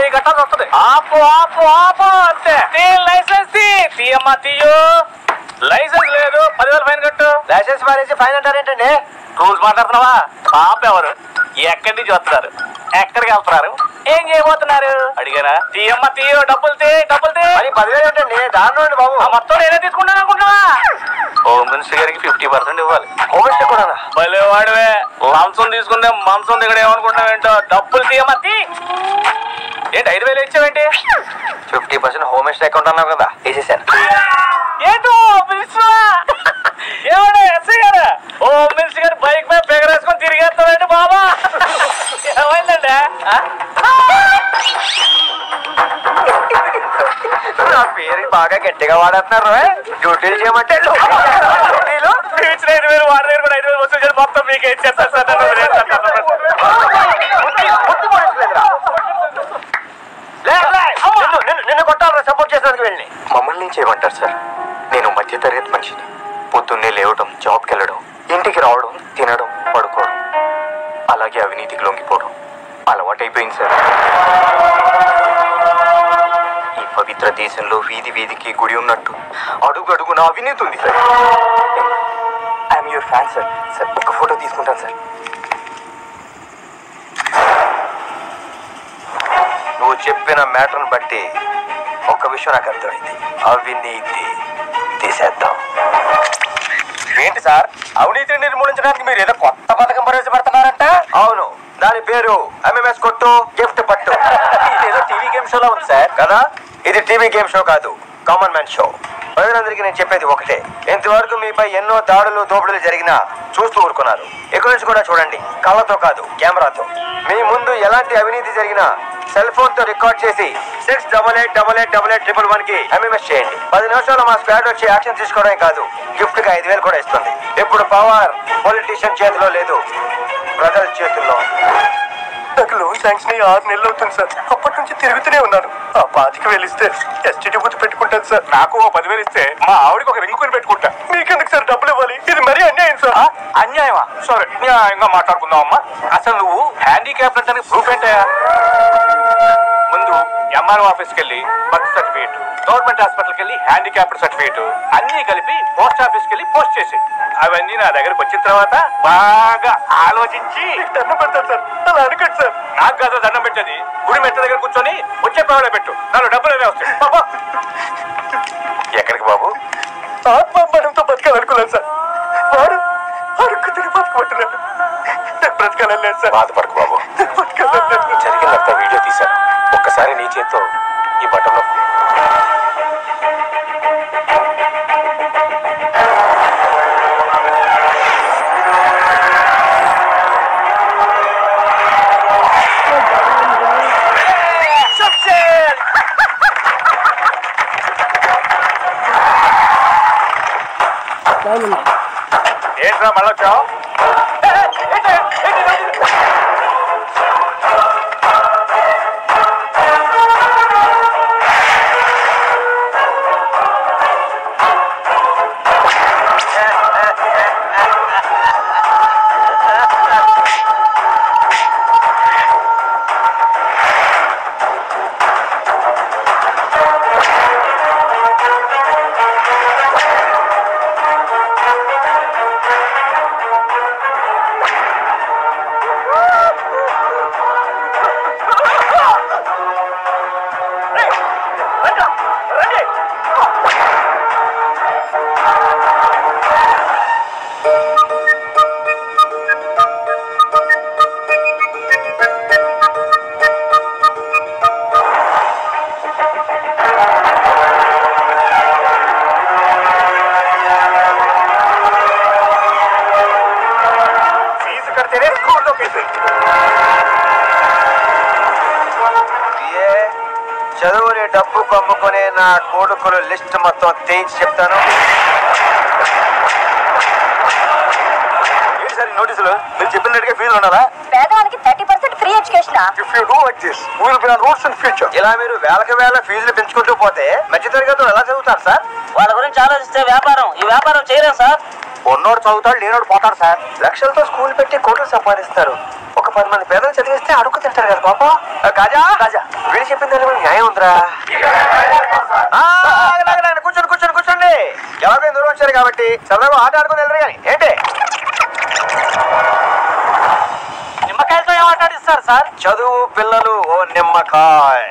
వెయ్యి కట్టాల్సి వస్తుంది. ఆపు ఆపు ఆపు అంతే. లైసెన్స్ తీయమ్మా తీయు. లైసెన్స్ లేదు 10,000 ఫైన్ కట్టు. లైసెన్స్ మారేసి ఫైన్ అంటారేంటండి? రూల్స్ మాట్లాడుతున్నావా? పాప ఎవరు, ఎక్కడి నుంచి వస్తున్నారు, ఎక్కడికి వెళ్తున్నారు, ఏం చేయబోతున్నారు అడిగారా? తీయమ్మా తీయు. డబ్బులు డబ్బులు మరి 10,000 ఏంటండి? దారుణం అండి బాబు. మొత్తం నేనే తీసుకుంటాను అనుకుంటున్నావా? హోమ్ మినిస్టర్ గారికి 50% ఇవ్వాలి. హోమ్ మినిస్టర్ కూడా? భలే వాడివే. లంచం తీసుకుందే మంచం దగ్గర ఏమనుకుంటున్నావు ఏంటో. డబ్బులు తీయమ్మా తీ. ఏంటి 5,000 ఇచ్చావేంటి? 50% హోమ్ మినిస్టర్ అకౌంట్ అన్నావు కదా, వేసేసాను. ఏంటో ఏమన్నా ఎస్ఐ గారు హోమ్ మినిస్టర్ గారు బైక్ మీద పెగరేసుకొని తిరిగేస్తారండి బాబా. ఏమైందండి? నా పేరు బాగా గట్టిగా వాడుతున్నారు. డ్యూటీలు చేయమంటే ఇచ్చిన 5,000 వాడి దగ్గర కూడా 5,000 వసూలు చేసి మొత్తం మీకు ఇచ్చేస్తారు సార్. నిన్ను కొట్టాలని సపోర్ట్ చేసేందుకు వెళ్ళి మమ్మల్ని నుంచి ఏమంటారు సార్? నేను మధ్యతరగతి మనిషిని. పొద్దున్నే లేవడం, జాబ్కి వెళ్ళడం, ఇంటికి రావడం, తినడం, పడుకోవడం, అలాగే అవినీతికి లొంగిపోవడం అలవాటైపోయింది సార్. ఈ పవిత్ర దేశంలో వీధి వీధికి గుడి ఉన్నట్టు అడుగు అడుగున అవినీతి ఉంది sir. I'm your fan sir. Sir ఒక ఫోటో తీసుకుంటాను సార్. నువ్వు చెప్పిన మ్యాటర్ను బట్టి ఒక్క విషయం నాకు అర్థమైంది. అవినీతి తీసేద్దాం. ఏంటి సార్, అవినీతిని నిర్మూలించడానికి మీరు ఏదో కొత్త పథకం ప్రవేశపెడుతున్నారంట? అవును, దాని పేరు MMS కొట్టు గిఫ్ట్ పట్టు. ఇదేదో టీవీ గేమ్ షోలో ఉంది సార్. కదా, ఇది టీవీ గేమ్ షో కాదు, కామన్ మ్యాన్ షో. ప్రజలందరికీ నేను చెప్పేది ఒకటే, ఇంతవరకు మీపై ఎన్నో దాడులు దోపిడీలు జరిగినా చూస్తూ ఊరుకున్నారు. ఇక్కడి నుంచి కూడా చూడండి, కళ్ళతో కాదు కెమెరాతో. మీ ముందు ఎలాంటి అవినీతి జరిగినా సెల్ ఫోన్ తో రికార్డ్ చేసి 68888811 కి MMS చేయండి. 10 నిమిషాలు మా స్క్వాడ్ వచ్చి యాక్షన్ తీసుకోవడం కాదు, గిఫ్ట్ గా 5,000 కూడా ఇస్తుంది. ఇప్పుడు పవర్ పొలిటీషియన్ చేతిలో లేదు, ప్రజల చేతుల్లో. నాకు లోన్ శాంక్షన్ 6 నెలలు అవుతుంది సార్. అప్పటి నుంచి తిరుగుతూనే ఉన్నాను. ఆ 25,000 వెళ్ళిస్తే ఎస్టీడీ బూత్ పెట్టుకుంటాను సార్. నాకు 10,000 ఇస్తే మా ఆవిడకి ఒక రింగు కొని పెట్టుకుంటా. మీకెందుకు సార్ డబ్బులు ఇవ్వాలి? ఇది మరీ అన్యాయం సార్. అన్యాయమా? సరే న్యాయంగా మాట్లాడుకుందాం అమ్మా. అసలు నువ్వు హ్యాండిక్యాప్ అంటే ప్రూఫ్ ఏంటయా? ముందు MRO ఆఫీస్కి వెళ్ళి బర్త్ సర్టిఫికేట్, గవర్నమెంట్ హాస్పిటల్కి వెళ్ళి హ్యాండిక్యాప్డ్ సర్టిఫికేట్ అన్ని కలిపి పోస్ట్ ఆఫీస్కి వెళ్ళి పోస్ట్ చేసి అవన్నీ నా దగ్గరకు వచ్చిన తర్వాత బాగా ఆలోచించి దండం పెడతాను సార్. అలా అనుకోండి సార్. నాకు కాదు దండం పెట్టేది, గుడి మెట్ల దగ్గర కూర్చొని వచ్చే పావులే పెట్టు. నాలో డబ్బులు ఏమే వస్తాయి. బాబా ఎక్కడికి బాబు? ఆత్మాభిమానంతో బతకాలనుకున్నాను సార్. వాడు అడుక్కు తిరిగి బతకమంటున్నాడు. బ్రతకాలని లేదు సార్. బాధపడకు బాబు, జరిగిందంతా వీడియో తీశాను. ఒక్కసారి నీ చేతితో ఈ బట్టలో ఏంట్రా మళ్ళీ వచ్చావు? చదువుని డబ్బు కమ్ముకునే నా కొడుకులు లిస్ట్ మొత్తం తేల్చి చెప్తాను. ఏంటి సార్ నోటీసులు? మీరు చెప్పినట్టుగా ఫీజులు ఉండాలా? పేదవాళ్ళకి 30% free education. If you do like this, we will be on roads in future. ఇలా మీరు వేలకు వేల ఫీజులు పెంచుకుంటూ పోతే మధ్యతరగతులు ఎలా చదువుతారు సార్? వాళ్ళ గురించి ఆలోచిస్తే వ్యాపారం ఈ వ్యాపారం చేయలేం సార్. ఉన్నోడు చదువుతాడు, లేనోడు పోతాడు సార్. లక్షలతో స్కూల్ పెట్టి కోట్లు సంపాదిస్తారు. ఒక 10 మంది పేదలు చదివిస్తే అడుగు తింటారు కదా పాప. కాజా కాజా వీడు చెప్పింది దాని న్యాయం ఉందిరా. కూర్చోండి కూర్చోండి కూర్చోండి. ఎవరికైనా దూరం వచ్చారు కాబట్టి సరదాగా ఆట ఆడుకుని వెళ్ళరు కానీ ఏంటి. నిమ్మకాయలతో ఏం ఆట ఆడిస్తారు సార్? చదువు పిల్లలు ఓ నిమ్మకాయ.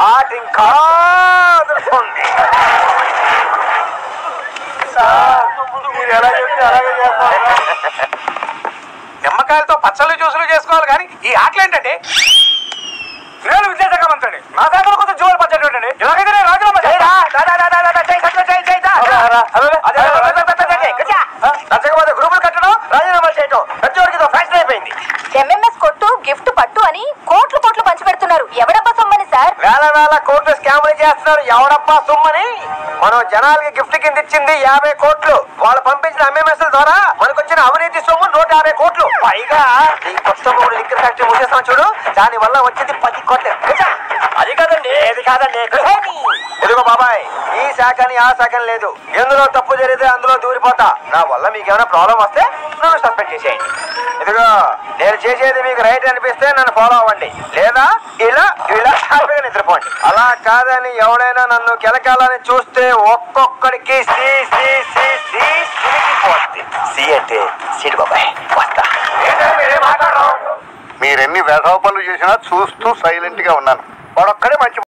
ఆట ఇంకా ఎలా చెప్తే అలాగే చేస్తాం. నిమ్మకాయలతో పచ్చళ్ళు జ్యూసులు చేసుకోవాలి కానీ ఈ ఆటలు ఏంటంటే పిల్లలు విద్యాశాఖ మంత్రి నా శాఖలో కొంచెం జోలు పచ్చడి ఏంటండి. ఇలాగైతే నేను రాజీనామా నచ్చకపోతే గ్రూపులు కట్టడం రాజీనామా చేయటం ప్రతివాడికి ఫ్యాషన్ అయిపోయింది. ఎంఎంఎస్ కొట్టు గిఫ్ట్ పట్టు అని కోట్లు కోట్లు పంచి పెడుతున్నారు. ఎవడబ్బా సొమ్మని సార్? వేల వేల కోట్లు స్కామ్లు చేస్తున్నారు. ఎవడబ్బా సొమ్మని? మనం జనాలకి గిఫ్ట్ కింద ఇచ్చింది 50 కోట్లు. వాళ్ళు పంపించిన ఎంఎంఎస్ ద్వారా మనకు వచ్చిన అవినీతి సొమ్ము 150 కోట్లు. పైగా ఈ కొత్త మూడు లిక్కర్ ఫ్యాక్టరీ మూసేస్తాం చూడు, దాని వల్ల వచ్చింది 10 కోట్లు. అది కాదండి, ఏది కాదండి. ఇదిగో బాబాయ్, ఈ శాఖని ఆ శాఖని లేదు. ఎందులో తప్పు జరిగితే అందులో దూరిపోతా. నా వల్ల మీకు ఏమైనా ప్రాబ్లం వస్తే నన్ను సస్పెండ్ చేసేయండి. ఇదిగో నేను చేసేది మీకు రైట్ అనిపిస్తే నన్ను ఫాలో అవ్వండి, లేదా ఇలా ఇలా హ్యాపీగా నిద్రపోండి. అలా కాదని ఎవడైనా నన్ను కెలకాలని చూస్తే ఒక్కొక్కడికి సి సి సి సి సిరిగిపోద్ది. సి అంటే సీడు బాబాయ్, వస్తా. మీరెన్ని వేధవ పనులు చేసినా చూస్తూ సైలెంట్ గా ఉన్నాను. వాడొక్కడే మంచి